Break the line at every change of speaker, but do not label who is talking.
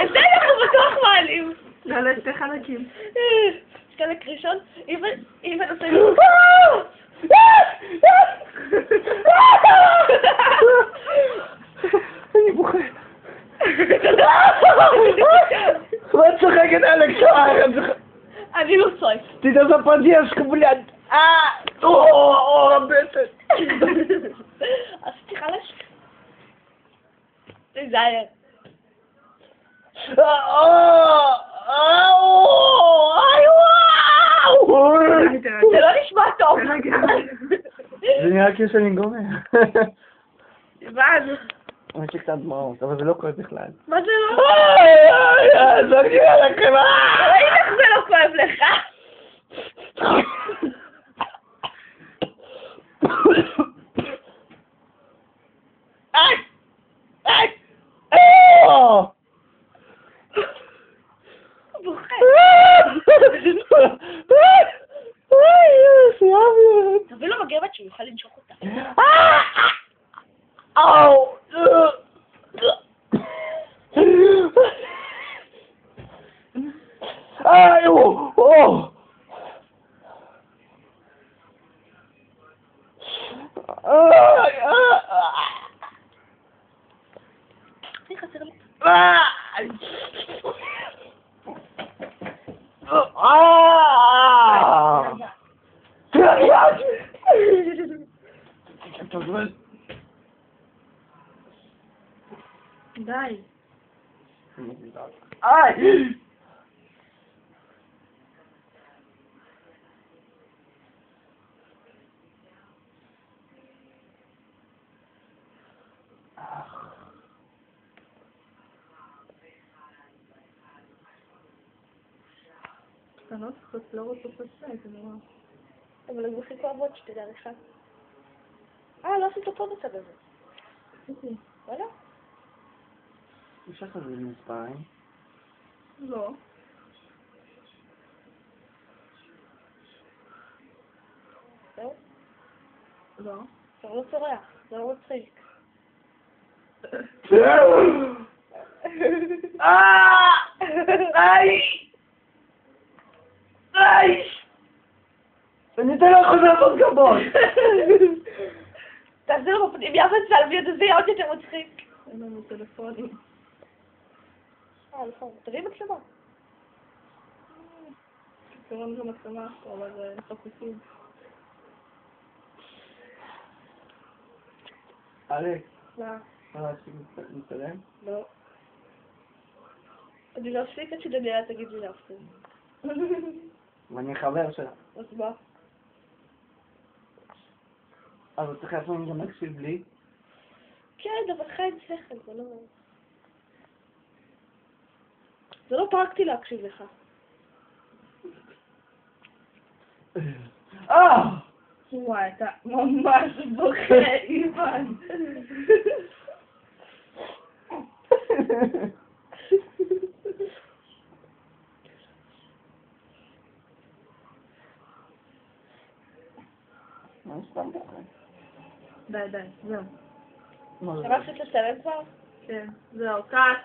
את זה אנחנו בטוח מעלים.
יאללה, שתי חלקים.
חלק ראשון, אם נעשה...
אני בוכה. מה צוחקת אלכס?
אני לא צועק.
תדע zapadiasz, блядь. או, הבטן.
עשיתי חלש? תיזהר. זה לא נשמע טוב.
זה נראה כאילו שאני גומר.
הבנו.
יש לי קצת דמעות, אבל זה לא כואב בכלל.
מה זה לא?
זה נראה לכם.
איך זה לא כואב לך? בוכה. תביא לו מגבת שהוא יוכל לנשוך אותה. חסר לי.
די. קטנות לא רוצות לצאת, זה נורא.
אבל אני הכי כואבות שתדע לך. לא עשית אותו בצד הזה.
עשיתי.
וואלה?
אפשר כזה מספריים?
לא.
זהו?
לא.
אתה לא צורח, זה לא מצחיק.
אני אתן לך לעשות גבות.
תחזיר לו בפנים, יחד צלבי, זה יהיה עוד יותר מצחיק.
אין לנו טלפונים.
נכון, תראי מצלמה.
קוראים לו מצלמה, אבל זה חפושים.
אלכס,
מה?
מה להפסיק לצלם?
לא. אני לא אפסיק עד שדניאל תגיד לי להפסיק.
ואני חבר שלה.
אז מה?
אז צריך לפעמים גם להקשיב לי.
כן, אבל חי עם שכל, זה לא... זה לא פרקטי להקשיב לך.
וואי, אתה ממש בוכה, איבן.
מה סתם בוכה?
די, זהו.
אתה רצית לסלם כבר?
כן, זהו, קאט.